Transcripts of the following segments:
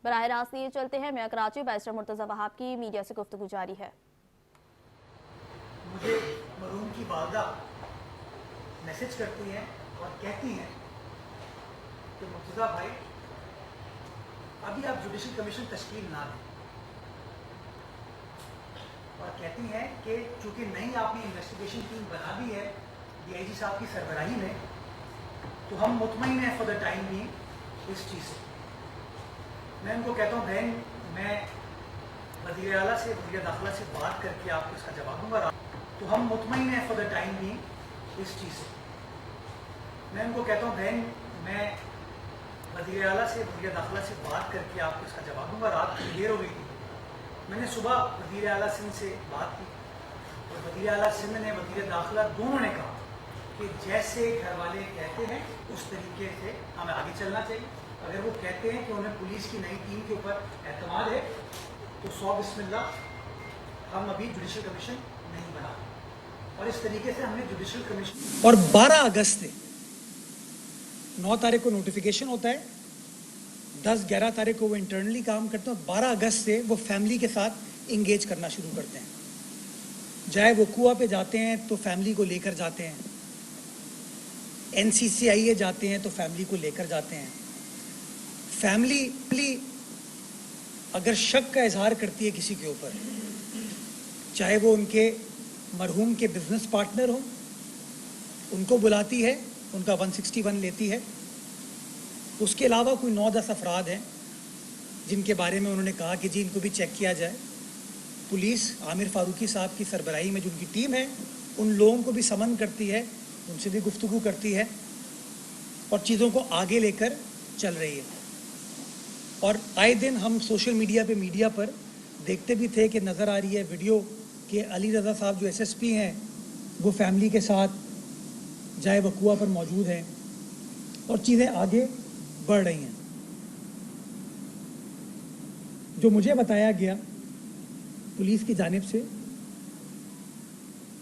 براہ راست لیے چلتے ہیں میاں کراچی بیرسٹر مرتضی وہاب کی میڈیا سے گفتگو جاری ہے۔ مجھے مرحوم کی والدہ میسج کرتی ہیں اور کہتی ہیں کہ مرتضی بھائی ابھی آپ جوڈیشل کمیشن تشکیل نہ دیں، اور کہتی ہیں کہ چونکہ نئی آپ نے انویسٹیگیشن ٹیم بنا دی ہے ڈی آئی جی صاحب کی سربراہی میں، تو ہم مطمئن ہیں فار دا ٹائم بینگ اس چیز سے۔ میں ان کو کہتا ہوں بہن میں وزیر اعلیٰ سے وزیر داخلہ سے بات کر کے آپ کو اس کا جواب دوں گا، تو ہم مطمئن ہیں فار دا ٹائم بینگ اس چیز سے۔ میں ان کو کہتا ہوں بہن میں وزیر اعلیٰ سے وزیر داخلہ سے بات کر کے آپ کو اس کا جواب دوں گا۔ رات کی دیر ہو گئی تھی، میں نے صبح وزیر اعلیٰ سندھ سے بات کی اور وزیر اعلیٰ سندھ نے وزیر داخلہ دونوں نے کہا کہ جیسے گھر والے کہتے ہیں اس طریقے سے ہمیں آگے چلنا چاہیے۔ اگر وہ کہتے ہیں کہ انہیں پولیس کی نئی ٹیم کے اوپر اعتماد ہے تو 100 بسم اللہ، ہم ابھی جوڈیشل کمیشن نہیں بنا، اور اس طریقے سے ہم نے جوڈیشل کمیشن اور 12 اگست سے 9 تاریخ کو نوٹیفیکیشن ہوتا ہے، 10-11 تاریخ کو وہ انٹرنلی کام کرتے ہیں، اور 12 اگست سے وہ فیملی کے ساتھ انگیج کرنا شروع کرتے ہیں۔ جائے وہ کنواں پہ جاتے ہیں تو فیملی کو لے کر جاتے ہیں، NCCIA جاتے ہیں تو فیملی کو لے کر جاتے ہیں۔ فیملی اگر شک کا اظہار کرتی ہے کسی کے اوپر، چاہے وہ ان کے مرحوم کے بزنس پارٹنر ہوں، ان کو بلاتی ہے، ان کا 161 لیتی ہے۔ اس کے علاوہ کوئی 9-10 افراد ہیں جن کے بارے میں انہوں نے کہا کہ جی ان کو بھی چیک کیا جائے۔ پولیس عامر فاروقی صاحب کی سربراہی میں جو ان کی ٹیم ہے، ان لوگوں کو بھی سمن کرتی ہے، ان سے بھی گفتگو کرتی ہے اور چیزوں کو آگے لے کر چل رہی ہے۔ اور آئے دن ہم سوشل میڈیا پر دیکھتے بھی تھے کہ نظر آ رہی ہے ویڈیو کہ علی رضا صاحب جو SSP ہیں وہ فیملی کے ساتھ جائے وقوع پر موجود ہیں اور چیزیں آگے بڑھ رہی ہیں۔ جو مجھے بتایا گیا پولیس کی جانب سے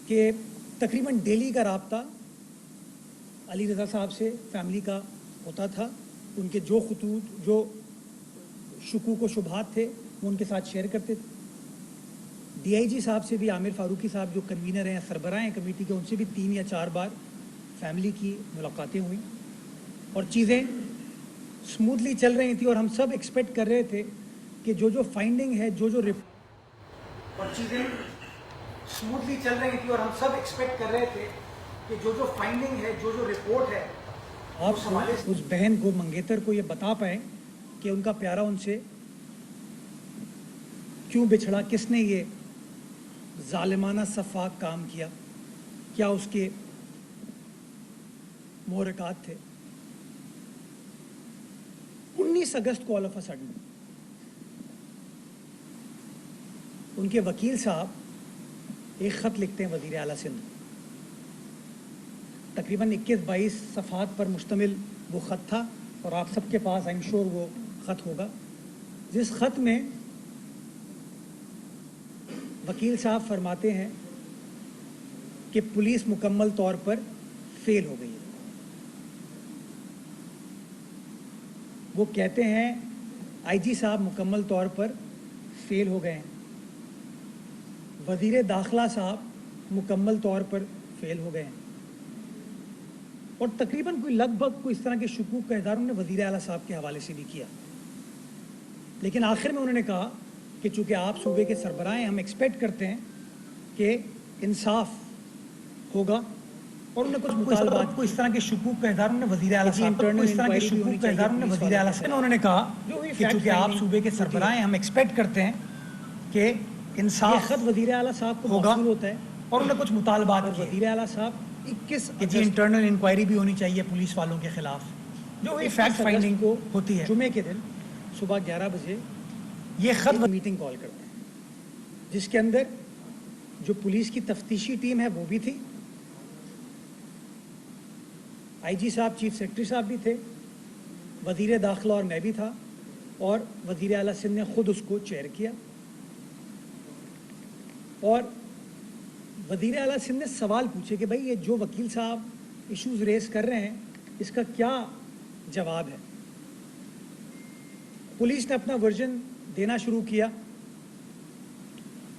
کہ تقریباً ڈیلی کا رابطہ علی رضا صاحب سے فیملی کا ہوتا تھا، ان کے جو خطوط، جو شکوک و شبہات تھے وہ ان کے ساتھ شیئر کرتے تھے۔ DIG صاحب سے بھی، عامر فاروقی صاحب جو کنوینر ہیں، سربراہ ہیں کمیٹی کے، ان سے بھی 3 یا 4 بار فیملی کی ملاقاتیں ہوئیں اور چیزیں سموتھلی چل رہی تھیں، اور ہم سب ایکسپیکٹ کر رہے تھے کہ جو فائنڈنگ ہے، اور چیزیں سموتھلی چل رہی تھی، اور ہم سب ایکسپیکٹ کر رہے تھے کہ جو فائنڈنگ ہے، جو رپورٹ ہے، آپ اس بہن کو، منگیتر کو یہ بتا پائیں کہ ان کا پیارا ان سے کیوں بچھڑا، کس نے یہ ظالمانہ سفاک کام کیا، کیا اس کے محرکات تھے۔ 19 اگست کو آل آف اے سڈن ان کے وکیل صاحب ایک خط لکھتے ہیں وزیر اعلیٰ سندھ، تقریباً 21-22 صفحات پر مشتمل وہ خط تھا، اور آپ سب کے پاس آئی ایم شور وہ خط ہوگا، جس خط میں وکیل صاحب فرماتے ہیں کہ پولیس مکمل طور پر فیل ہو گئی ہے۔ وہ کہتے ہیں IG صاحب مکمل طور پر فیل ہو گئے ہیں، وزیر داخلہ صاحب مکمل طور پر فیل ہو گئے ہیں، اور تقریباً لگ بھگ اس طرح کے شکوک کا اظہار انہوں نے وزیر اعلیٰ صاحب کے حوالے سے بھی کیا۔ لیکن آخر میں انہوں نے کہا کہ چونکہ آپ صوبے کے سربراہ ہیں، ہم ایکسپیکٹ کرتے ہیں کہ انصاف ہوگا، اور انہوں نے کچھ مطالبات کو اس طرح کے شکوک کا اظہار انہوں نے وزیر اعلیٰ صاحب کو اس طرح کے شکوک کا اظہار انہوں نے وزیر اعلیٰ صاحب، انہوں نے کہا کہ چونکہ آپ صوبے کے سربراہ ہیں، ہم ایکسپیکٹ کرتے ہیں کہ انصاف خط وزیر اعلیٰ صاحب کو موصول ہوتا ہے، اور انہوں نے کچھ مطالبات کیے۔ وزیر اعلیٰ صاحب 21 کہ جی انٹرنل انکوائری بھی ہونی چاہیے پولیس والوں کے خلاف، جو فیکٹ فائنڈنگ کو ہوتی ہے۔ جمعے کے دن صبح 11 بجے یہ خط میٹنگ کال کرتے ہیں، جس کے اندر جو پولیس کی تفتیشی ٹیم ہے وہ بھی تھی، IG صاحب، چیف سیکرٹری صاحب بھی تھے، وزیر داخلہ اور میں بھی تھا، اور وزیر اعلیٰ سندھ نے خود اس کو چیئر کیا، اور وزیر اعلیٰ سندھ نے سوال پوچھے کہ بھائی یہ جو وکیل صاحب ایشوز ریز کر رہے ہیں اس کا کیا جواب ہے۔ पुलिस ने अपना वर्जन देना शुरू किया।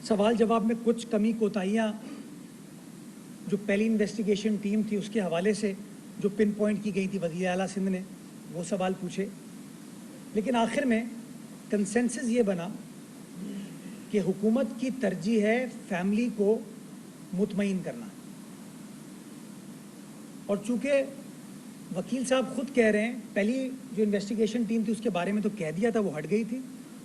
सवाल जवाब में कुछ कमी कोताहियाँ जो पहली इन्वेस्टिगेशन टीम थी उसके हवाले से जो पिन पॉइंट की गई थी वज़ीर आला सिंध ने, वो सवाल पूछे। लेकिन आखिर में कंसेंसस ये बना कि हुकूमत की तरजीह है फैमिली को मुतमईन करना। और चूँकि वकील साहब खुद कह रहे हैं, पहली जो इन्वेस्टिगेशन टीम थी उसके बारे में तो कह दिया था, वो हट गई थी,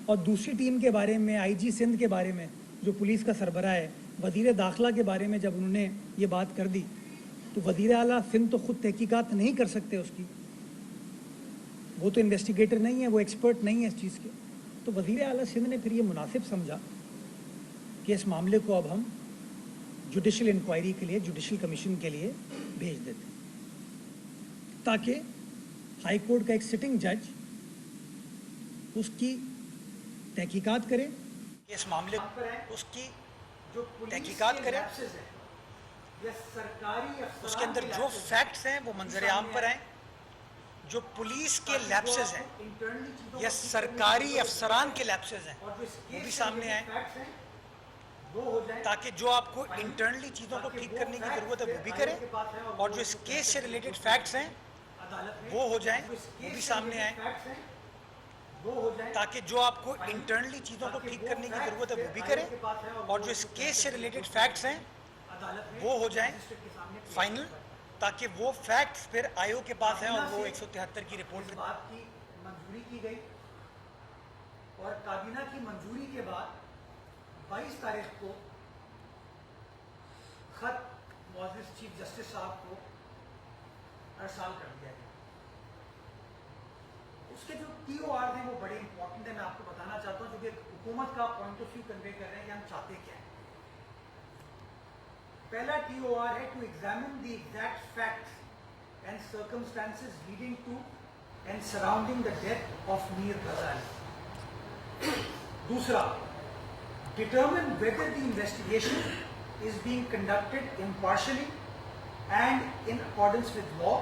और दूसरी टीम के बारे में आईजी सिंध के बारे में जो पुलिस का सरबराह है, वज़ीर दाखिला के बारे में जब उन्होंने ये बात कर दी तो वज़ीर आला सिंध तो खुद तहकीकात नहीं कर सकते उसकी, वो तो इन्वेस्टिगेटर नहीं है, वो एक्सपर्ट नहीं है इस चीज़ के। तो वज़ीर आला सिंध ने फिर ये मुनासिब समझा कि इस मामले को अब हम जुडिशल इंक्वायरी के लिए, जुडिशल कमीशन के लिए भेज देते हैं, ताकि हाई कोर्ट का एक सिटिंग जज उसकी तहकीकात करे, इस मामले उसकी जो तहकीकात करे, या सरकारी उसके अंदर जो फैक्ट्स हैं वो मंजर आम पर आए, जो पुलिस के लैप्सेस हैं या सरकारी अफसरान के लैप्सेस हैं वो भी सामने आए, ताकि जो आपको इंटरनली चीज़ों को ठीक करने की ज़रूरत है वो भी करें, और जो इस केस से रिलेटेड फैक्ट्स हैं वो हो जाएं, वो भी सामने आए, ताकि जो आपको इंटरनली चीज़ों को ठीक करने की ज़रूरत है वो भी करें, और जो इस केस से रिलेटेड फैक्ट्स हैं वो हो जाएं फाइनल, ताकि वो फैक्ट्स फिर आयोग के पास हैं और वो 173 की रिपोर्ट में बात की मंजूरी की गई, और काबीना की मंजूरी के बाद 22 तारीख को खत मुअज़्ज़िज़ चीफ जस्टिस साहब को अरसाल कर दिया गया। उसके जो TOR हैं वो बड़े इंपॉर्टेंट है, मैं आपको बताना चाहता हूँ, क्योंकि हुकूमत का पॉइंट ऑफ व्यू कन्वे कर रहे हैं कि हम चाहते क्या हैं। पहला TOR है to examine the exact facts and circumstances leading to and surrounding the death of Mir Ghazali. दूसरा, determine whether the investigation is being conducted impartially and in accordance with law,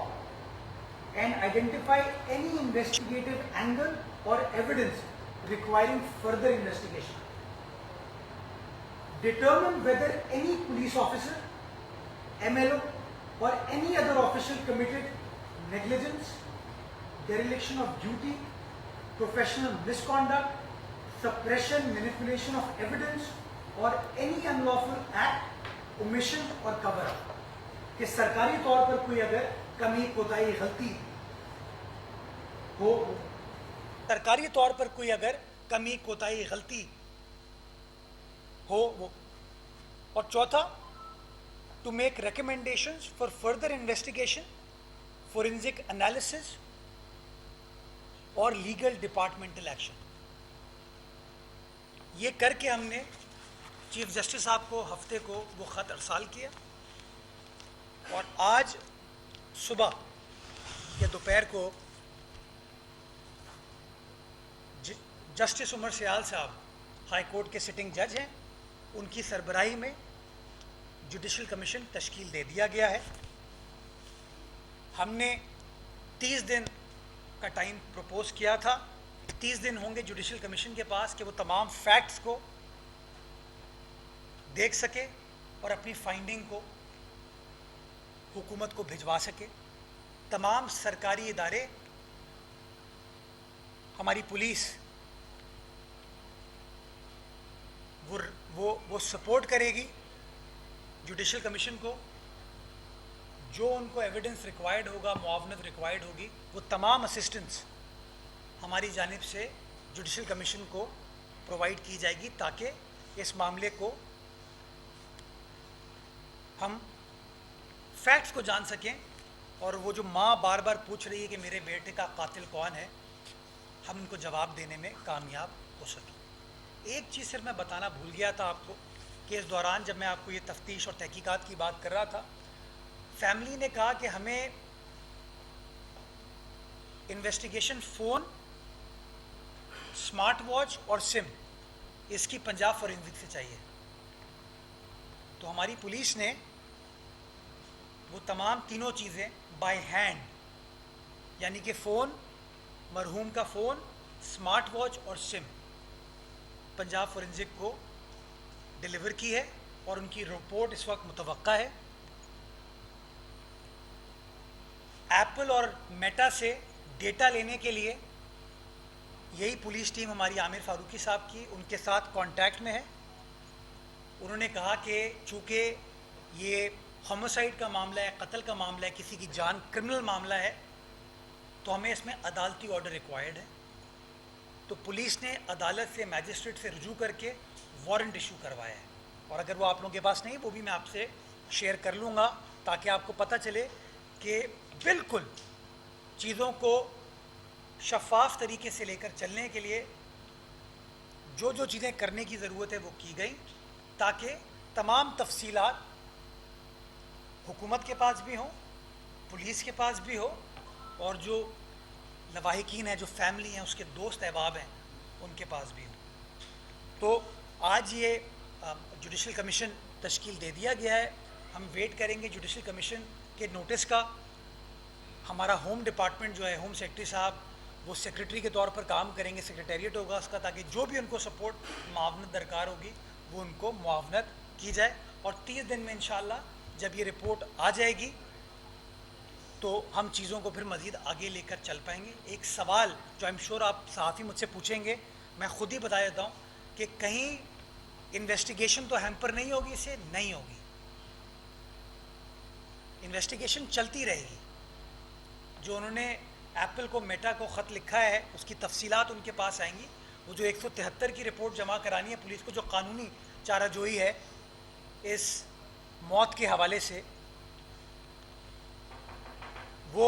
and identify any investigative angle or evidence requiring further investigation. Determine whether any police officer, MLO, or any other official committed negligence, dereliction of duty, professional misconduct, suppression, manipulation of evidence, or any unlawful act, omission or cover up, कि सरकारी तौर पर कोई अगर कमी, कोताही, गलती हो, सरकारी तौर पर कोई अगर कमी, कोताही, गलती हो वो। और चौथा, to make recommendations for further investigation, forensic analysis और लीगल डिपार्टमेंटल एक्शन। ये करके हमने चीफ जस्टिस साहब को हफ्ते को वो ख़त अरसाल किया, और आज सुबह या दोपहर को जस्टिस उमर सियाल साहब हाई कोर्ट के सिटिंग जज हैं, उनकी सरबराही में जुडिशल कमीशन तश्कील दे दिया गया है। हमने 30 दिन का टाइम प्रपोज किया था। 30 दिन होंगे जुडिशल कमीशन के पास कि वो तमाम फैक्ट्स को देख सके और अपनी फाइंडिंग को हुकूमत को भिजवा सके। तमाम सरकारी इदारे, हमारी पुलिस वो सपोर्ट करेगी जुडिशल कमीशन को। जो उनको एविडेंस रिक्वायर्ड होगा, मुआवनत रिक्वायर्ड होगी, वो तमाम असिस्टेंस हमारी जानिब से जुडिशल कमीशन को प्रोवाइड की जाएगी, ताकि इस मामले को हम फैक्ट्स को जान सकें, और वो जो माँ बार बार पूछ रही है कि मेरे बेटे का कातिल कौन है, हम उनको जवाब देने में कामयाब हो सकें। एक चीज़ सिर्फ मैं बताना भूल गया था आपको कि इस दौरान जब मैं आपको ये तफ्तीश और तहकीकात की बात कर रहा था, फैमिली ने कहा कि हमें इन्वेस्टिगेशन फ़ोन, स्मार्ट वॉच और सिम, इसकी पंजाब फॉरेंसिक से चाहिए। तो हमारी पुलिस ने वो तमाम तीनों चीज़ें बाय हैंड, यानी कि फ़ोन, मरहूम का फ़ोन, स्मार्ट वॉच और सिम पंजाब फोरेंसिक को डिलीवर की है और उनकी रिपोर्ट इस वक्त मुतवक्का है। एप्पल और मेटा से डेटा लेने के लिए यही पुलिस टीम हमारी आमिर फारूकी साहब की उनके साथ कांटेक्ट में है। उन्होंने कहा कि चूँकि ये होमिसाइड का मामला है, कत्ल का मामला है, किसी की जान, क्रिमिनल मामला है, तो हमें इसमें अदालती ऑर्डर रिक्वायर्ड है। तो पुलिस ने अदालत से, मैजिस्ट्रेट से रुजू करके वारंट इशू करवाया है, और अगर वो आप लोगों के पास नहीं, वो भी मैं आपसे शेयर कर लूँगा ताकि आपको पता चले कि बिल्कुल चीज़ों को शफाफ तरीके से लेकर चलने के लिए जो जो चीज़ें करने की ज़रूरत है वो की गई, ताकि तमाम तफसीलात हुकूमत के पास भी हों, पुलिस के पास भी हो, और जो लवाहिकीन है, जो फैमिली हैं, उसके दोस्त अहबाब हैं, उनके पास भी हो। तो आज ये जुडिशल कमीशन तश्कील दे दिया गया है। हम वेट करेंगे जुडिशल कमीशन के नोटिस का। हमारा होम डिपार्टमेंट जो है, होम सेक्रेटरी साहब वो सेक्रेटरी के तौर पर काम करेंगे, सेक्रेटेरिएट होगा उसका, ताकि जो भी उनको सपोर्ट मुआवनत दरकार होगी वो उनको मुआवनत की जाए। और 30 दिन में इंशाअल्लाह जब ये रिपोर्ट आ जाएगी तो हम चीज़ों को फिर मज़ीद आगे लेकर चल पाएंगे। एक सवाल जो आई एम श्योर आप सहाफ़ी मुझसे पूछेंगे, मैं ख़ुद ही बता देता हूँ कि कहीं इन्वेस्टिगेशन तो हैम्पर नहीं होगी, इससे नहीं होगी, इन्वेस्टिगेशन चलती रहेगी। जो उन्होंने एप्पल को, मेटा को ख़त लिखा है, उसकी तफसीलात उनके पास आएंगी। वो जो 173 की रिपोर्ट जमा करानी है पुलिस को, जो कानूनी चाराजोई है इस मौत के हवाले से, वो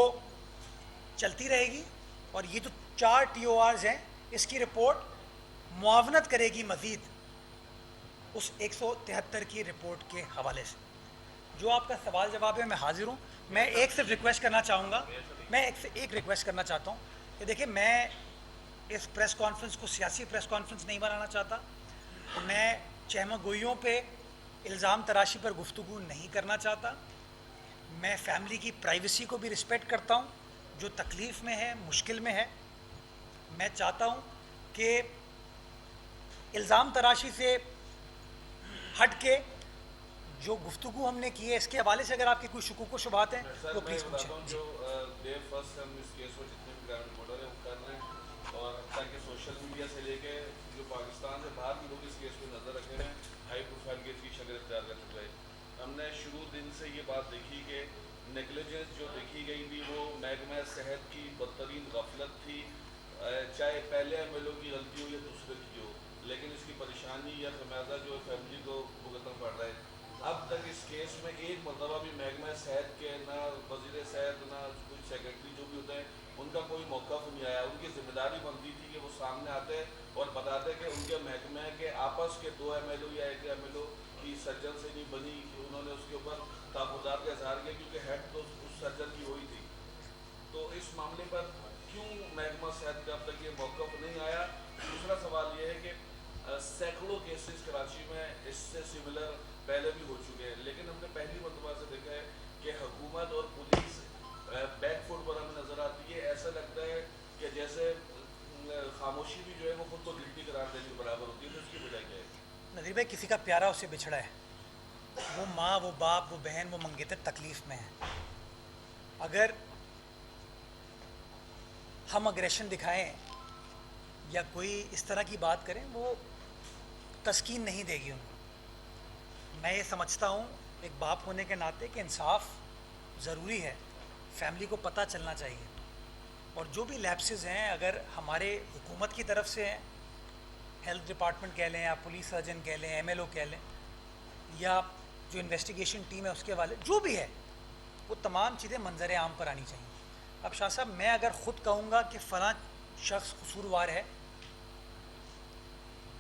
चलती रहेगी। और ये जो 4 TORs हैं, इसकी रिपोर्ट मुआवनत करेगी मज़ीद उस 173 की रिपोर्ट के हवाले से। जो आपका सवाल जवाब है, मैं हाजिर हूँ। मैं एक सिर्फ रिक्वेस्ट करना चाहूँगा, मैं एक रिक्वेस्ट करना चाहता हूँ कि देखिए, मैं इस प्रेस कॉन्फ्रेंस को सियासी प्रेस कॉन्फ्रेंस नहीं बनाना चाहता। मैं चहमगोइयों पे इल्ज़ाम तराशी पर गुफ्तगू नहीं करना चाहता। मैं फैमिली की प्राइवेसी को भी रिस्पेक्ट करता हूँ, जो तकलीफ़ में है, मुश्किल में है। मैं चाहता हूँ कि इल्ज़ाम तराशी से हट के जो गुफ्तगू हमने की है, इसके हवाले से अगर आपके कोई शुकूक व शुबहात हैं तो प्लीज़ पूछें। जो डे फर्स्ट हम इस केस में जितने भी ग्राउंड रिपोर्टर हैं वो कर रहे हैं, और ताकि सोशल मीडिया से लेके जो पाकिस्तान से बाहर भी लोग इस केस पे नज़र रखे हैं, हाई प्रोफाइल केस की शक्ल इख्तियार कर चुका है। हमने शुरू दिन से ये बात देखी कि नेगलिजेंस जो देखी गई थी वो महकमा सेहत की बदतरीन गफलत थी, चाहे पहले MLO की गलती हो या दूसरे की हो, लेकिन इसकी परेशानी या खमियाजा जो फैमिली को भुगतना पड़ रहा है। अब तक इस केस में एक मरतबा भी महकमा सेहत के, ना वज़ीर सेहत, ना कुछ सेक्रेटरी जो भी होते हैं, उनका कोई मौक़िफ़ नहीं आया। उनकी ज़िम्मेदारी बनती थी कि वो सामने आते और बताते कि उनके महकमे के आपस के 2 MLO या 1 MLO की सर्जन से नहीं बनी, कि उन्होंने उसके ऊपर तहफ़्फ़ुज़ात का इज़हार किया, क्योंकि हेड तो उस सर्जन की हुई थी। तो इस मामले पर क्यों महकमा सेहत का अब तक ये मौक़िफ़ नहीं आया? दूसरा सवाल ये है कि सैकड़ों केसेस कराची में इससे सिमिलर पहले भी हो चुके हैं, लेकिन हमने पहली मरतबा से देखा है कि हुकूमत और पुलिस बैकफुट पर हमें नज़र आती है। ऐसा लगता है कि जैसे खामोशी भी जो है वो खुद को गिल्टी करार देने के बराबर होती है। तो इसकी वजह क्या है? नज़ीर भाई, किसी का प्यारा उससे बिछड़ा है, वो माँ, वो बाप, वो बहन, वो मंगेतर तकलीफ़ में है। अगर हम अग्रेशन दिखाएं या कोई इस तरह की बात करें, वो तस्कीन नहीं देगी उनको। मैं ये समझता हूँ एक बाप होने के नाते कि इंसाफ ज़रूरी है, फैमिली को पता चलना चाहिए। और जो भी लैप्सेस हैं, अगर हमारे हुकूमत की तरफ से हैं, हेल्थ डिपार्टमेंट कह लें या पुलिस सर्जन कह लें, MLO कह लें, या जो इन्वेस्टिगेशन टीम है उसके वाले, जो भी है, वो तमाम चीज़ें मंजर आम पर आनी चाहिए। अब शाह साहब, मैं अगर ख़ुद कहूँगा कि फ़लाँ शख्स कसूरवार है,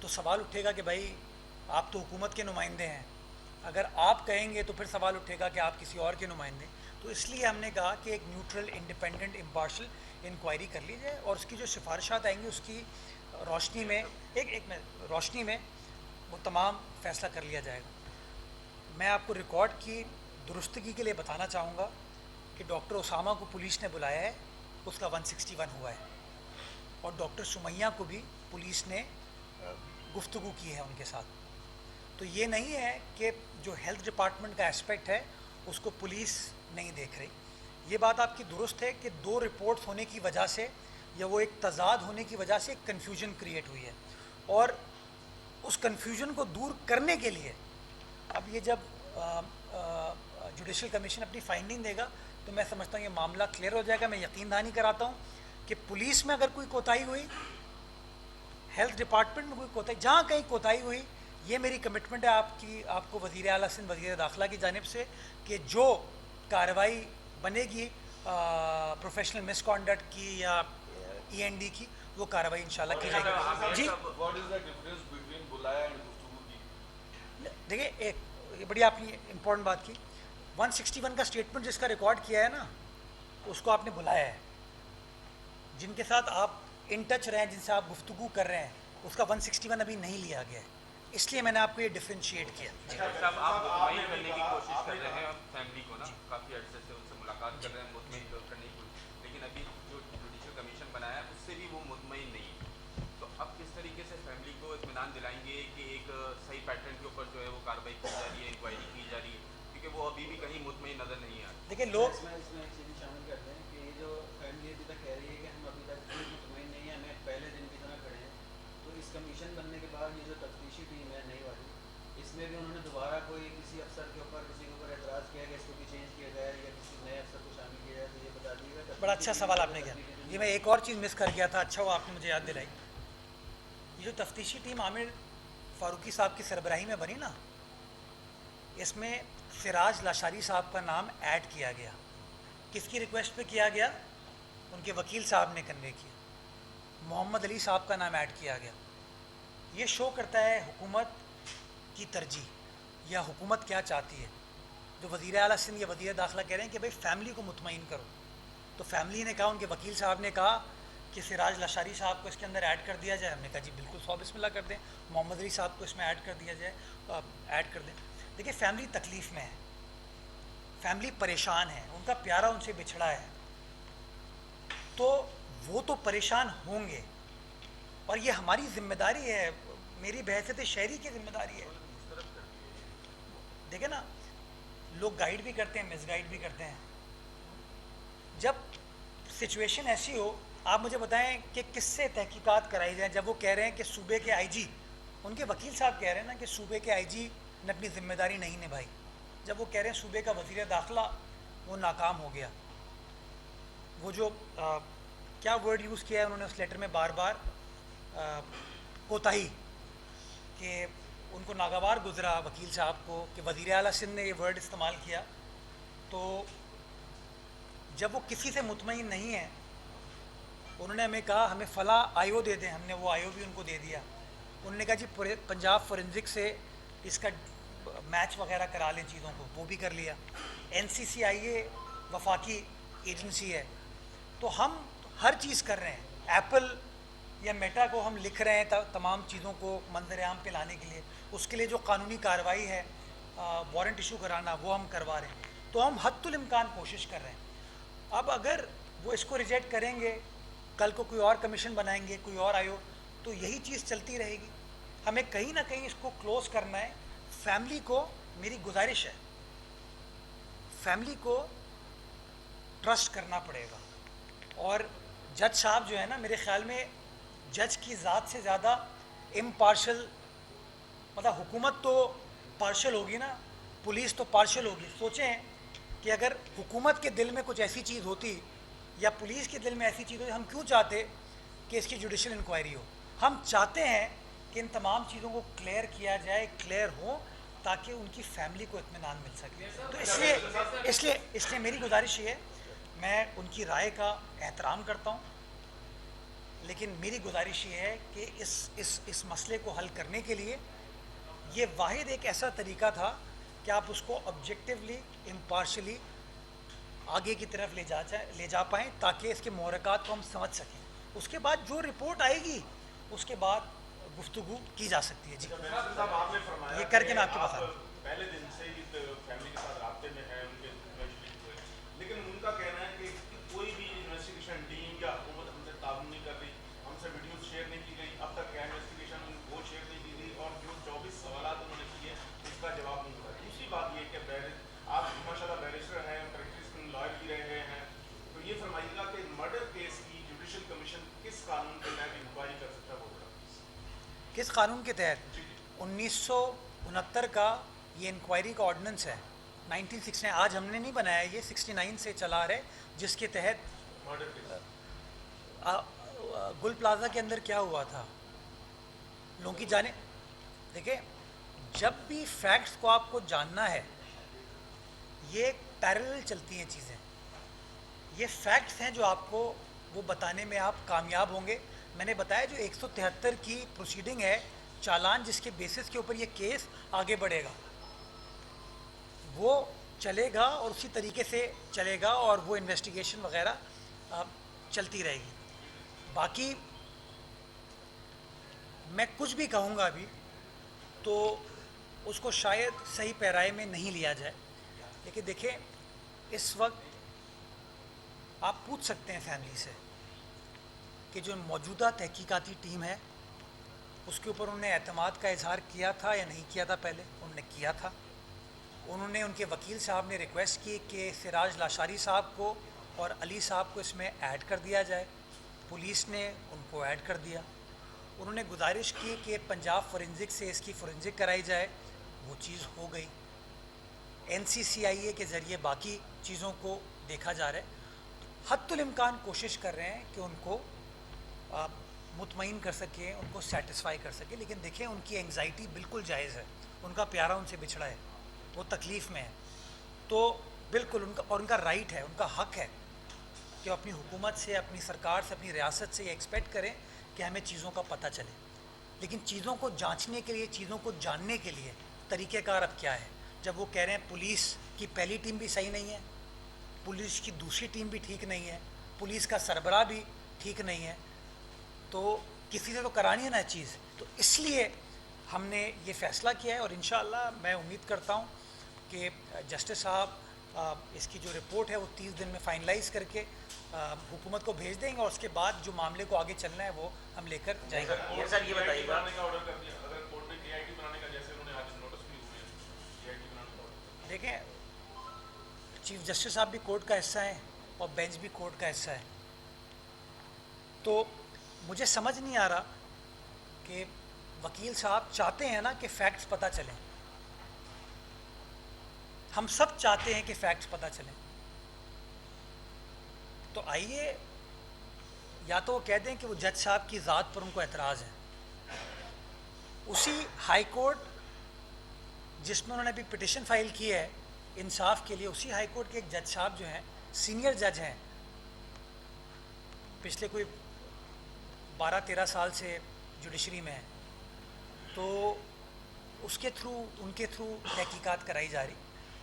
तो सवाल उठेगा कि भाई आप तो हुकूमत के नुमाइंदे हैं। अगर आप कहेंगे तो फिर सवाल उठेगा कि आप किसी और के नुमाइंदे। तो इसलिए हमने कहा कि एक न्यूट्रल, इंडिपेंडेंट, इम्पार्शल इंक्वायरी कर ली जाए, और उसकी जो सिफारिशात आएंगी उसकी रोशनी में रोशनी में वो तमाम फ़ैसला कर लिया जाएगा। मैं आपको रिकॉर्ड की दुरुस्तगी के लिए बताना चाहूँगा कि डॉक्टर उसामा को पुलिस ने बुलाया है, उसका 161 हुआ है। اور ڈاکٹر سمیہ کو بھی پولیس نے گفتگو کی ہے ان کے ساتھ. تو یہ نہیں ہے کہ جو ہیلتھ ڈپارٹمنٹ کا اسپیکٹ ہے اس کو پولیس نہیں دیکھ رہی. یہ بات آپ کی درست ہے کہ 2 رپورٹس ہونے کی وجہ سے یا وہ ایک تضاد ہونے کی وجہ سے ایک کنفیوژن کریٹ ہوئی ہے, اور اس کنفیوژن کو دور کرنے کے لیے اب یہ جب جوڈیشل کمیشن اپنی فائنڈنگ دے گا تو میں سمجھتا ہوں یہ معاملہ کلیئر ہو جائے گا. میں یقین دہانی کراتا ہوں کہ پولیس میں اگر کوئی کوتاہی ہوئی, ہیلتھ ڈپارٹمنٹ میں کوئی کوتاہی, جہاں کہیں کوتاہی ہوئی, یہ میری کمٹمنٹ ہے آپ کو وزیر اعلیٰ سندھ وزیر داخلہ کی جانب سے کہ جو کارروائی بنے گی پروفیشنل مس کانڈکٹ کی یا END کی, وہ کارروائی انشاءاللہ کی جائے گی. جی دیکھیے, ایک یہ بڑی آپ نے امپورٹنٹ بات کی. 161 کا اسٹیٹمنٹ جس کا ریکارڈ کیا ہے نا, اس کو آپ نے بلایا ہے. جن کے ساتھ آپ ان ٹچ رہے ہیں, جن سے آپ گفتگو کر رہے ہیں, اس کا 161 ابھی نہیں لیا گیا ہے. اس لیے میں نے آپ کو یہ ڈفرینشیٹ کیا. صاحب آپ مطمئن کرنے کی کوشش کر رہے ہیں فیملی کو نا, کافی عرصے سے ان سے ملاقات کر رہے ہیں, مطمئن کرنے کی کوشش, لیکن ابھی جو جوڈیشل کمیشن بنایا ہے اس سے بھی وہ مطمئن نہیں ہے. تو اب کس طریقے سے فیملی کو اطمینان دلائیں گے کہ ایک صحیح پیٹرن کے اوپر جو ہے وہ کارروائی کی جا رہی ہے, انکوائری کی جا رہی ہے, کیونکہ وہ ابھی بھی کہیں مطمئن نظر نہیں آ رہے. دیکھیں لوگ اس میں ایک چیز شامل کرتے ہیں کہ یہ جو فیملی ابھی تک کہہ رہی ہے کہ ہم ابھی تک مطمئن نہیں ہیں, ہمیں پہلے دن کی طرح کھڑے ہیں, تو اس کمیشن بننے کے بعد یہ جو تفتیشی ٹیم ہے نئی والی, اس میں بھی انہوں نے دوبارہ کوئی کسی افسر کے اوپر اعتراض کیا کہ اس کو بھی چینج کیا جائے یا کسی نئے افسر کو شامل کیا جائے, تو یہ بتا دیجیے گا. بڑا اچھا سوال آپ نے کیا. یہ میں ایک اور چیز مس کر گیا تھا, اچھا وہ آپ نے مجھے یاد دلائی. یہ جو تفتیشی ٹیم عامر فاروقی صاحب کی سربراہی میں بنی نا, اس میں سراج لاشاری صاحب کا نام ایڈ کیا گیا. کس کی ریکویسٹ پہ کیا گیا؟ ان کے وکیل صاحب نے کنوے کیا. محمد علی صاحب کا نام ایڈ کیا گیا. یہ شو کرتا ہے حکومت کی ترجیح یا حکومت کیا چاہتی ہے. جو وزیر اعلیٰ سندھ یا وزیر داخلہ کہہ رہے ہیں کہ بھائی فیملی کو مطمئن کرو, تو فیملی نے کہا, ان کے وکیل صاحب نے کہا کہ سراج لاشاری صاحب کو اس کے اندر ایڈ کر دیا جائے. ہم نے کہا جی بالکل 100 بسم اللہ کر دیں. محمد علی صاحب کو اس میں ایڈ کر دیا جائے, ایڈ کر دیں. دیکھیے فیملی تکلیف میں ہے, فیملی پریشان ہے, ان کا پیارا ان سے بچھڑا ہے, تو وہ تو پریشان ہوں گے, اور یہ ہماری ذمہ داری ہے, میری بحیثیت شہری کی ذمہ داری ہے. دیکھیں نا, لوگ گائیڈ بھی کرتے ہیں, مس گائیڈ بھی کرتے ہیں. جب سچویشن ایسی ہو, آپ مجھے بتائیں کہ کس سے تحقیقات کرائی جائیں. جب وہ کہہ رہے ہیں کہ صوبے کے آئی جی, ان کے وکیل صاحب کہہ رہے ہیں نا کہ صوبے کے آئی جی نے اپنی ذمہ داری نہیں نبھائی. جب وہ کہہ رہے ہیں صوبے کا وزیر داخلہ وہ ناکام ہو گیا, وہ جو کیا ورڈ یوز کیا ہے انہوں نے اس لیٹر میں بار بار, کوتاہی, کہ ان کو ناگوار گزرا وکیل صاحب کو کہ وزیر اعلیٰ سندھ نے یہ ورڈ استعمال کیا. تو جب وہ کسی سے مطمئن نہیں ہیں, انہوں نے ہمیں کہا ہمیں فلاں آئیو دے دیں, ہم نے وہ آئیو بھی ان کو دے دیا. انہوں نے کہا جی پنجاب فورنزک سے اس کا میچ وغیرہ کرا لیں چیزوں کو, وہ بھی کر لیا. NCCIA وفاقی ایجنسی ہے, تو ہم ہر چیز کر رہے ہیں. ایپل یا میٹا کو ہم لکھ رہے ہیں تمام چیزوں کو منظر عام پہ لانے کے لیے. اس کے لیے جو قانونی کارروائی ہے, وارنٹ ایشو کرانا, وہ ہم کروا رہے ہیں. تو ہم حد الامکان کوشش کر رہے ہیں. اب اگر وہ اس کو ریجیکٹ کریں گے, کل کو کوئی اور کمیشن بنائیں گے, کوئی اور آئیو, تو یہی چیز چلتی رہے گی. ہمیں کہیں نہ کہیں اس کو کلوز کرنا ہے. فیملی کو میری گزارش ہے, فیملی کو ٹرسٹ کرنا پڑے گا. اور جج صاحب جو ہے نا, میرے خیال میں جج کی ذات سے زیادہ امپارشل, مطلب حکومت تو پارشل ہوگی نا, پولیس تو پارشل ہوگی. سوچیں کہ اگر حکومت کے دل میں کچھ ایسی چیز ہوتی یا پولیس کے دل میں ایسی چیز ہوتی, ہم کیوں چاہتے کہ اس کی جوڈیشل انکوائری ہو. ہم چاہتے ہیں کہ ان تمام چیزوں کو کلیئر کیا جائے, کلیئر ہو, تاکہ ان کی فیملی کو اطمینان مل سکے. تو اس لیے میری گزارش یہ ہے, میں ان کی رائے کا احترام کرتا ہوں, لیکن میری گزارش یہ ہے کہ اس مسئلے کو حل کرنے کے لیے یہ واحد ایک ایسا طریقہ تھا کہ آپ اس کو آبجیکٹیولی, امپارشلی آگے کی طرف لے جا پائیں, تاکہ اس کے محرکات کو ہم سمجھ سکیں. اس کے بعد جو رپورٹ آئے گی اس کے بعد گفتگو کی جا سکتی ہے. جی صاحب, آپ نے فرمایا یہ کر کے میں آپ کے پاس پہلے دن سے ہی فیملی کے ساتھ رابطے میں ہے, ان کے لیکن ان کا کہنا ہے کہ کوئی بھی انویسٹیگیشن ٹیم یا حکومت ہم سے تعاون نہیں کر رہی, ہم किस कानून के तहत? 1969 का ये इंक्वायरी का ऑर्डिनेंस है, 1969, आज हमने नहीं बनाया, ये 69 से चला आ रहा है, जिसके तहत गुल प्लाजा के अंदर क्या हुआ था, लोगों की जाने, देखिए जब भी फैक्ट्स को आपको जानना है, ये पैरेलल चलती हैं चीज़ें, ये फैक्ट्स हैं जो आपको वो बताने में आप कामयाब होंगे। मैंने बताया जो 173 की प्रोसीडिंग है, चालान जिसके बेसिस के ऊपर ये केस आगे बढ़ेगा, वो चलेगा और उसी तरीके से चलेगा और वो इन्वेस्टिगेशन वगैरह चलती रहेगी। बाकी मैं कुछ भी कहूँगा अभी तो उसको शायद सही पैराए में नहीं लिया जाए, लेकिन देखें इस वक्त आप पूछ सकते हैं फैमिली से कि जो मौजूदा तहकीकाती टीम है उसके ऊपर उन्होंने एतमाद का इजहार किया था या नहीं किया था। पहले उन्होंने किया था, उन्होंने उनके वकील साहब ने रिक्वेस्ट की कि सिराज लाशारी साहब को और अली साहब को इसमें ऐड कर दिया जाए, पुलिस ने उनको ऐड कर दिया। उन्होंने गुजारिश की कि पंजाब फोरेंसिक से इसकी फोरेंसिक कराई जाए, वो चीज़ हो गई। NCCIA के ज़रिए बाकी चीज़ों को देखा जा रहा है। हद्दुल इम्कान कोशिश कर रहे हैं कि उनको मुतमईन कर सकें, उनको सेटिस्फाई कर सकें, लेकिन देखें उनकी एंग्जाइटी बिल्कुल जायज़ है, उनका प्यारा उनसे बिछड़ा है, वो तकलीफ़ में है, तो बिल्कुल उनका राइट है, उनका हक़ है कि अपनी हुकूमत से, अपनी सरकार से, अपनी रियासत से ये एक्सपेक्ट करें कि हमें चीज़ों का पता चले। लेकिन चीज़ों को जांचने के लिए, चीज़ों को जानने के लिए तरीक़ेकार अब क्या है? जब वो कह रहे हैं पुलिस की पहली टीम भी सही नहीं है, पुलिस की दूसरी टीम भी ठीक नहीं है, पुलिस का सरबराह भी ठीक नहीं है, तो किसी से तो करानी है ना चीज़। तो इसलिए हमने ये फ़ैसला किया है और इंशाअल्लाह मैं उम्मीद करता हूँ कि जस्टिस साहब इसकी जो रिपोर्ट है वो 30 दिन में फाइनलाइज़ करके हुकूमत को भेज देंगे और उसके बाद जो मामले को आगे चलना है वो हम लेकर जाएंगे। सर ये बताइएगा, ऑर्डर कर दिया, अगर कोर्ट ने JIT बनाने का, जैसे उन्होंने आज नोटिस भी हुए हैं, JIT बनाने का ऑर्डर। देखें चीफ जस्टिस साहब भी कोर्ट का हिस्सा है और बेंच भी कोर्ट का हिस्सा है, तो मुझे समझ नहीं आ रहा कि वकील साहब चाहते हैं ना कि फैक्ट्स पता चलें, हम सब चाहते हैं कि फैक्ट्स पता चलें, तो आइए या तो वो कह दें कि वो जज साहब की ज़ात पर उनको एतराज़ है, उसी हाई कोर्ट जिसमें उन्होंने अभी पिटिशन फाइल की है इंसाफ के लिए, उसी हाई कोर्ट के एक जज साहब जो हैं, सीनियर जज हैं, पिछले कोई 12-13 साल से जुडिशरी में है, तो उसके थ्रू, उनके थ्रू तहकीकात कराई जा रही।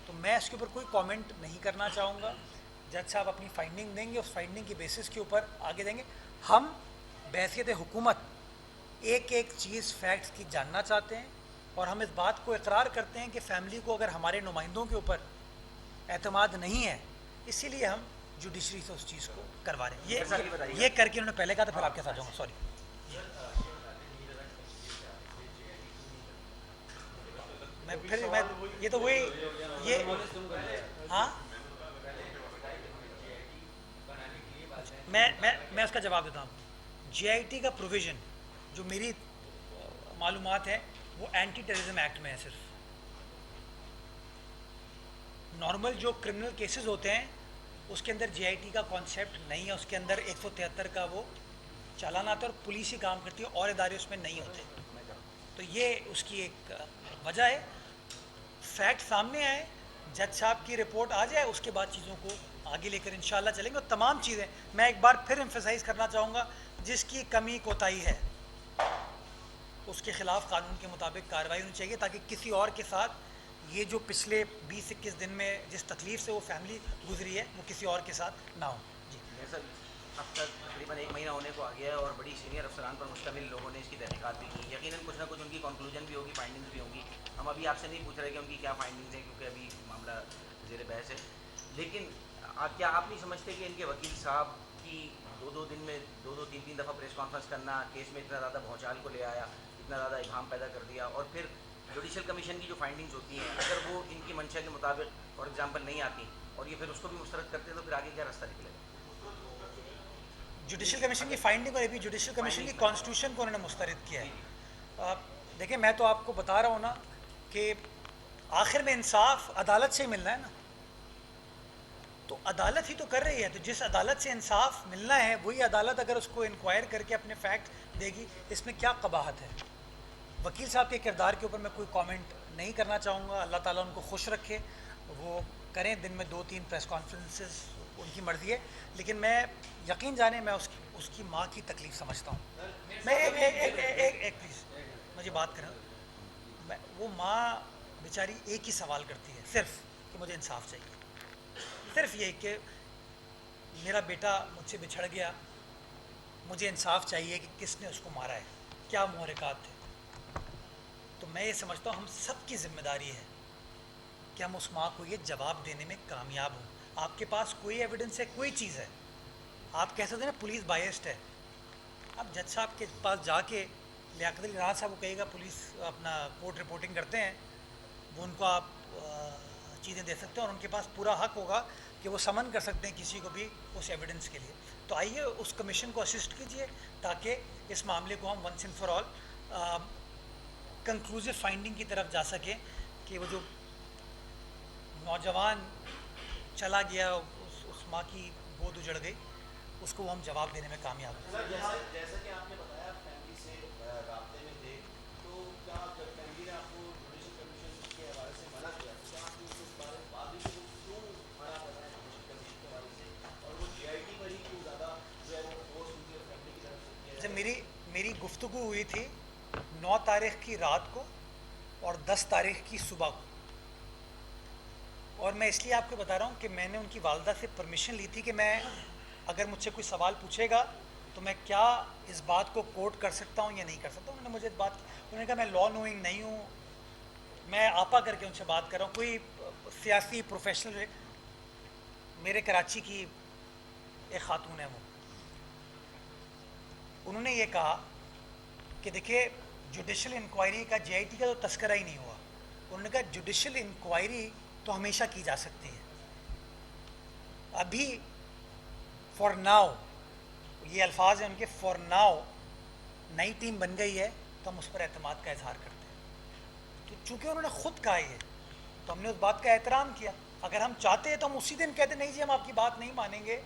तो मैं इसके ऊपर कोई कमेंट नहीं करना चाहूँगा। जज साहब अपनी फाइंडिंग देंगे, उस फाइंडिंग की बेसिस के ऊपर आगे देंगे। हम बहैसियत हुकूमत एक एक चीज़ फैक्ट्स की जानना चाहते हैं और हम इस बात को इकरार करते हैं कि फैमिली को अगर हमारे नुमाइंदों के ऊपर एतमाद नहीं है, इसीलिए हम जुडिशरी से उस चीज़ को करवा रहे हैं। ये करके उन्होंने पहले कहा था, फिर आपके साथ जाऊँगा, सॉरी। ये तो वही ये हाँ, मैं उसका जवाब देता हूँ। JIT का प्रोविज़न जो मेरी मालूमात है वो एंटी टेररिज्म एक्ट में है। सिर्फ नॉर्मल जो क्रिमिनल केसेस होते हैं उसके अंदर JIT का कॉन्सेप्ट नहीं है, उसके अंदर 173 का वो चालान आता है और पुलिस ही काम करती है और इदारे उसमें नहीं होते। तो ये उसकी एक वजह है। फैक्ट सामने आए, जज साहब की रिपोर्ट आ जाए, उसके बाद चीज़ों को आगे लेकर इंशाल्लाह चलेंगे। और तमाम चीज़ें मैं एक बार फिर एम्फेसाइज़ करना चाहूँगा, जिसकी कमी कोताही है उसके ख़िलाफ़ कानून के मुताबिक कार्रवाई होनी चाहिए, ताकि किसी और के साथ ये जो पिछले 20-21 दिन में जिस तकलीफ़ से वो फैमिली गुजरी है वो किसी और के साथ ना हो। जी सर, अब तक तकरीबन 1 महीना होने को आ गया है और बड़ी सीनियर अफसरान पर मुश्तमिल लोगों ने इसकी तहकीकात भी की। यकीनन कुछ ना कुछ उनकी कंक्लूजन भी होगी, फाइंडिंग्स भी होंगी। हम अभी आपसे नहीं पूछ रहे कि उनकी क्या फाइंडिंग्स हैं, क्योंकि अभी मामला ज़ेर बहस है। लेकिन क्या आप नहीं समझते कि इनके वकील साहब की 2-2 दिन में 2-3 दफ़ा प्रेस कॉन्फ्रेंस करना केस में इतना ज़्यादा भौचाल को ले आया, इतना ज़्यादा इबाहम पैदा कर दिया, और फिर जुडिशल कमीशन की जो फाइंडिंग्स होती हैं अगर वो इनकी मंशा के मुताबिक फॉर एग्जांपल नहीं आती और ये फिर उसको भी मुस्तरद करते हैं, तो फिर आगे क्या रास्ता निकलेगा? जुडिशल कमीशन की फाइंडिंग और अभी जुडिशल कमीशन की कॉन्स्टिट्यूशन को उन्होंने मुस्तरद किया है। دیکھیں میں تو آپ کو بتا رہا ہوں نا کہ آخر میں انصاف عدالت سے ہی ملنا ہے نا, تو عدالت ہی تو کر رہی ہے, تو جس عدالت سے انصاف ملنا ہے وہی عدالت اگر اس کو انکوائر کر کے اپنے فیکٹ دے گی, اس میں کیا قباحت ہے. وکیل صاحب کے کردار کے اوپر میں کوئی کامنٹ نہیں کرنا چاہوں گا, اللہ تعالیٰ ان کو خوش رکھے, وہ کریں دن میں 2-3 پریس کانفرنسز, ان کی مرضی ہے, لیکن میں یقین جانیں میں اس کی ماں کی تکلیف سمجھتا ہوں. میں ایک پلیز مجھے بات کریں, وہ ماں بیچاری ایک ہی سوال کرتی ہے صرف کہ مجھے انصاف چاہیے, صرف یہ کہ میرا بیٹا مجھ سے بچھڑ گیا, مجھے انصاف چاہیے کہ کس نے اس کو مارا ہے, کیا محرکات تھے. تو میں یہ سمجھتا ہوں ہم سب کی ذمہ داری ہے کہ ہم اس ماں کو یہ جواب دینے میں کامیاب ہوں. آپ کے پاس کوئی ایویڈنس ہے, کوئی چیز ہے, آپ کہہ سکتے ہیں نا پولیس بائسڈ ہے, اب جج صاحب کے پاس جا کے لیاقت علی راحت صاحب کو کہے گا پولیس اپنا کورٹ رپورٹنگ کرتے ہیں, وہ ان کو آپ چیزیں دے سکتے ہیں اور ان کے پاس پورا حق ہوگا کہ وہ سمن کر سکتے ہیں کسی کو بھی اس ایویڈنس کے لیے. تو آئیے اس کمیشن کو اسسٹ کیجئے تاکہ اس معاملے کو ہم once and for all conclusive finding کی طرف جا سکیں کہ وہ جو نوجوان چلا گیا, اس ماں کی گود اجڑ گئی, اس کو ہم جواب دینے میں کامیاب ہیں. جیسا کہ آپ نے بتایا فیملی سے رابطے میں تھے, تو کیا جب فیملی نے آپ کو جوڈیشل کمیشن کے حوالے سے منع کیا تو کیا آپ نے اس بارے میں بات بھی کہ وہ کیوں منع کر رہے ہیں جوڈیشل کمیشن کے حوالے سے, اور وہ GIT پر ہی کیوں زیادہ جو ہے وہ فورس ان کی فیملی کی طرف سے کیا ہے؟ میری گفتگو ہوئی تھی 9 تاریخ کی رات کو اور 10 تاریخ کی صبح کو, اور میں اس لیے آپ کو بتا رہا ہوں کہ میں نے ان کی والدہ سے پرمیشن لی تھی کہ میں اگر مجھ سے کوئی سوال پوچھے گا تو میں کیا اس بات کو کوٹ کر سکتا ہوں یا نہیں کر سکتا ہوں. انہوں نے مجھے انہوں نے کہا میں لا نوئنگ نہیں ہوں, میں آپا کر کے ان سے بات کر رہا ہوں, کوئی سیاسی پروفیشنل. میرے کراچی کی ایک خاتون ہے, وہ انہوں نے یہ کہا کہ دیکھیے جوڈیشل انکوائری کا GIT کا تو تذکرہ ہی نہیں ہوا. انہوں نے کہا جوڈیشل انکوائری تو ہمیشہ کی جا سکتی ہے, ابھی فار ناؤ, یہ الفاظ ہیں ان کے, فار ناؤ نئی ٹیم بن گئی ہے تو ہم اس پر اعتماد کا اظہار کرتے ہیں. تو چونکہ انہوں نے خود کہا یہ, تو ہم نے اس بات کا احترام کیا. اگر ہم چاہتے ہیں تو ہم اسی دن کہتے نہیں جی ہم آپ کی بات نہیں مانیں گے.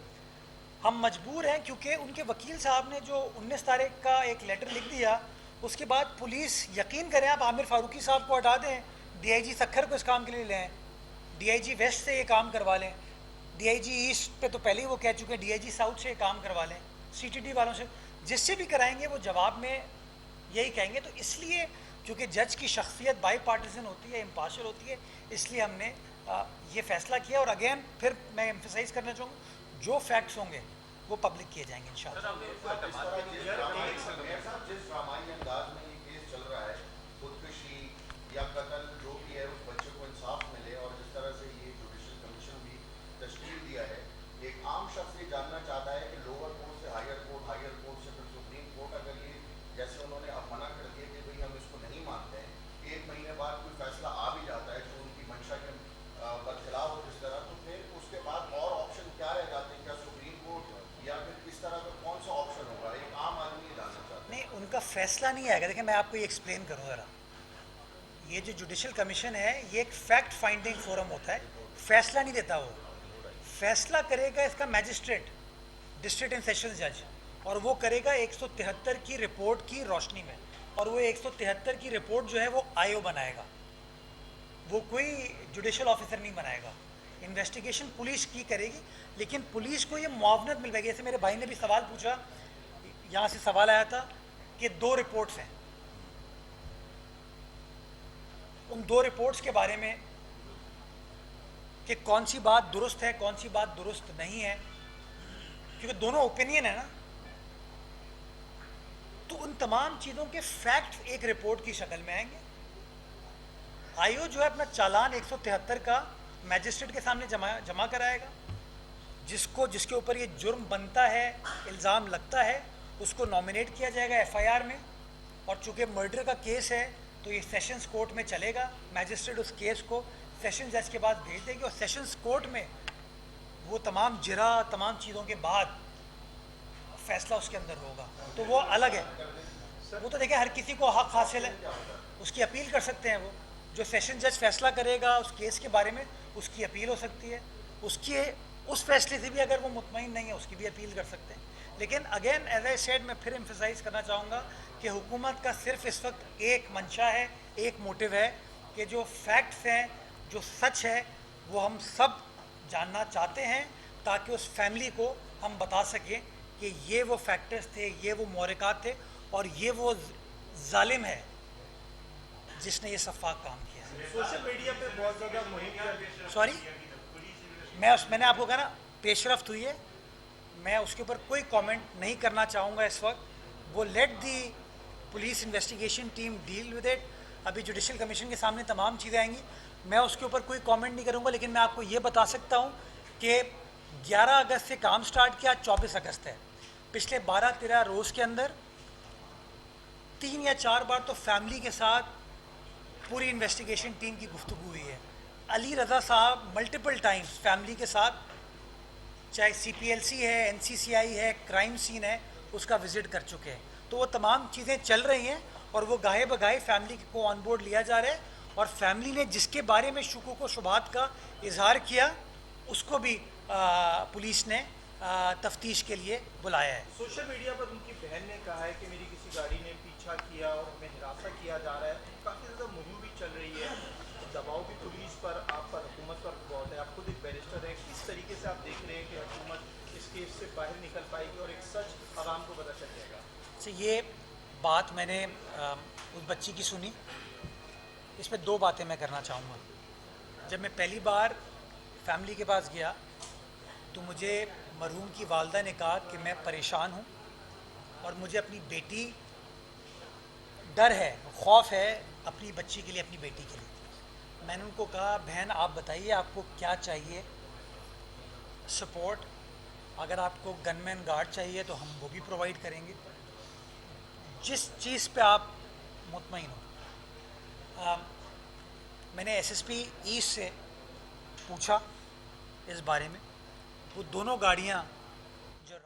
ہم مجبور ہیں کیونکہ ان کے وکیل صاحب نے جو 19 تاریخ کا ایک لیٹر لکھ دیا, اس کے بعد پولیس, یقین کریں آپ عامر فاروقی صاحب کو ہٹا دیں, DIG سکھر کو اس کام کے لیے لیں, DIG ویسٹ سے یہ کام کروا لیں, DIG ایسٹ پہ تو پہلے ہی وہ کہہ چکے ہیں, DIG ساؤتھ سے یہ کام کروا لیں, CTD والوں سے, جس سے بھی کرائیں گے وہ جواب میں یہی کہیں گے. تو اس لیے چونکہ جج کی شخصیت بائی پارٹیزن ہوتی ہے, امپارشل ہوتی ہے, اس لیے ہم نے یہ فیصلہ کیا. اور اگین پھر میں ایمفسائز کرنا چاہوں گا جو فیکٹس ہوں گے وہ پبلک کیے جائیں گے انشاءاللہ. جس ڈرامائی انداز میں یہ کیس چل رہا ہے, خودکشی یا قتل جو بھی ہے اس بچے کو انصاف ملے, اور جس طرح سے یہ جوڈیشل کمیشن بھی تشکیل دیا ہے, ایک عام شخص یہ جاننا چاہتا ہے کہ لوور کورٹ سے ہائر کورٹ, ہائر کورٹ سے پھر سپریم کورٹ, اگر یہ جیسے انہوں نے اب منع کر دیا کہ بھئی ہم اس کو نہیں مانتے ہیں, 1 مہینے بعد کوئی فیصلہ آ بھی جاتا ہے جو ان کی منشا کے برخلاف ہو جس طرح, تو پھر اس کے بعد اور آپشن کیا رہ جاتے ہیں, کیا سپریم کورٹ یا پھر اس طرح کا کون سا آپشن ہوگا؟ ایک عام آدمی یہ جاننا چاہتا ہے. نہیں, ان کا فیصلہ نہیں آئے گا. دیکھیں میں آپ کو یہ ایکسپلین کروں ذرا, یہ جو جوڈیشل کمیشن ہے یہ ایک فیکٹ فائنڈنگ فورم ہوتا ہے, فیصلہ نہیں دیتا. وہ فیصلہ کرے گا اس کا میجسٹریٹ, ڈسٹرکٹ اینڈ سیشن جج, اور وہ کرے گا 173 کی رپورٹ کی روشنی میں, اور وہ 173 کی رپورٹ جو ہے وہ IO بنائے گا, وہ کوئی جوڈیشل آفیسر نہیں بنائے گا. انویسٹیگیشن پولیس کی کرے گی, لیکن پولیس کو یہ معاونت مل جائے گی. جیسے میرے بھائی نے بھی سوال پوچھا, یہاں سے سوال آیا تھا کہ 2 رپورٹس ہیں, ان 2 رپورٹس کے بارے میں کہ کون سی بات درست ہے کون سی بات درست نہیں ہے, کیونکہ دونوں اوپینین ہے نا, تو ان تمام چیزوں کے فیکٹ ایک رپورٹ کی شکل میں آئیں گے. IO جو ہے اپنا چالان 173 کا میجسٹریٹ کے سامنے جمع کرائے گا, جس کے اوپر یہ جرم بنتا ہے, الزام لگتا ہے, اس کو نامینیٹ کیا جائے گا FIR میں, اور چونکہ مرڈر کا کیس ہے تو یہ سیشنز کورٹ میں چلے گا. میجسٹریٹ اس کیس کو سیشن جج کے پاس بھیج دے گی, اور سیشنز کورٹ میں وہ تمام تمام چیزوں کے بعد فیصلہ اس کے اندر ہوگا. تو وہ الگ ہے. वो तो देखिए हर किसी को हक हासिल है, उसकी अपील कर सकते हैं। वो जो सेशन जज फैसला करेगा उस केस के बारे में, उसकी अपील हो सकती है। उसकी उस फैसले से भी अगर वो मुतमईन नहीं है उसकी भी अपील कर सकते हैं। लेकिन अगेन एज आई सेड, मैं फिर एम्फेसाइज करना चाहूँगा कि हुकूमत का सिर्फ इस वक्त एक मंशा है, एक मोटिव है कि जो फैक्ट्स हैं, जो सच है, वो हम सब जानना चाहते हैं ताकि उस फैमिली को हम बता सकें कि ये वो फैक्टर्स थे, ये वो मोहरकात थे और ये वो जालिम है जिसने ये सफाक काम किया। सोशल मीडिया पे बहुत ज़्यादा मुहिम, सॉरी, मैंने आपको कहा ना पेशरफ्त हुई है, मैं उसके ऊपर कोई कमेंट नहीं करना चाहूँगा इस वक्त। वो let the police investigation team deal with it. अभी जुडिशल कमीशन के सामने तमाम चीज़ें आएंगी, मैं उसके ऊपर कोई कमेंट नहीं करूँगा। लेकिन मैं आपको ये बता सकता हूँ कि 11 अगस्त से काम स्टार्ट किया, 24 अगस्त है। पिछले 12-13 रोज़ के अंदर 3 या 4 बार तो फैमिली के साथ पूरी इन्वेस्टिगेशन टीम की गुफ्तगू हुई है। अली रज़ा साहब मल्टीपल टाइम्स फैमिली के साथ, चाहे CPLC है, NCCI है, क्राइम सीन है, उसका विज़िट कर चुके हैं। तो वो तमाम चीज़ें चल रही हैं और वो गाहे बगाहे फैमिली को ऑन बोर्ड लिया जा रहा है। और फैमिली ने जिसके बारे में शुकूक व शुबात का इजहार किया उसको भी पुलिस ने तफ्तीश के लिए बुलाया है। सोशल मीडिया पर उनकी बहन ने कहा है कि मेरी किसी गाड़ी ने पीछा किया और हमें हिरासत किया जा रहा है। काफ़ी ज़्यादा मुहिम भी चल रही है, दबाव भी पुलिस पर, आप पर, हुकूमत पर बहुत है। आप खुद एक बैरिस्टर है, किस तरीके से आप देख रहे हैं कि हुकूमत इस केस से बाहर निकल पाएगी और एक सच आवाम को पता चल जाएगा? तो ये बात मैंने उस बच्ची की सुनी, इसमें 2 बातें मैं करना चाहूँगा। जब मैं पहली बार फैमिली के पास गया तो मुझे मरहूम की वालदा ने कहा कि मैं परेशान हूँ और मुझे अपनी बेटी, डर है, खौफ है अपनी बच्ची के लिए, अपनी बेटी के लिए। मैंने उनको कहा, बहन आप बताइए आपको क्या चाहिए सपोर्ट, अगर आपको गनमैन गार्ड चाहिए तो हम वो भी प्रोवाइड करेंगे, जिस चीज़ पे आप मुतमईन हो। मैंने SSP ईस्ट से पूछा इस बारे में, वो दोनों गाड़ियाँ जो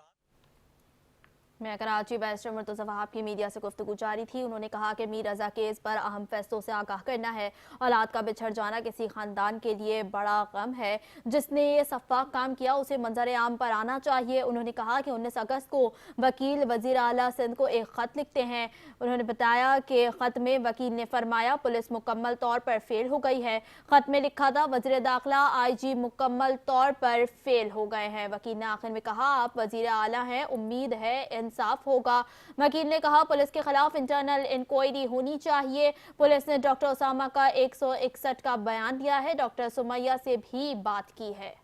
मैं कराची बैरिस्टर मुर्तज़ा वहाब की मीडिया से गुफ्तगू जारी थी। उन्होंने कहा कि मीर रज़ा केस पर अहम फैसलों से आगाह करना है। औलाद का बिछड़ जाना किसी ख़ानदान के लिए बड़ा गम है। जिसने ये सफ़ाक काम किया उसे मंजर आम पर आना चाहिए। उन्होंने कहा कि 19 अगस्त को वकील वज़ीर आला सिंध को एक ख़त लिखते हैं। उन्होंने बताया कि ख़त में वकील ने फरमाया पुलिस मुकम्मल तौर पर फेल हो गई है। ख़त में लिखा था वज़ीर दाखिला IG मुकम्मल तौर पर फेल हो गए हैं। वकील ने आखिर में कहा आप वज़ीर आला हैं, उम्मीद है इंसाफ होगा। वकील ने कहा पुलिस के खिलाफ इंटरनल इंक्वायरी होनी चाहिए। पुलिस ने डॉक्टर उसामा का 161 का बयान दिया है। डॉक्टर सुमैया से भी बात की है।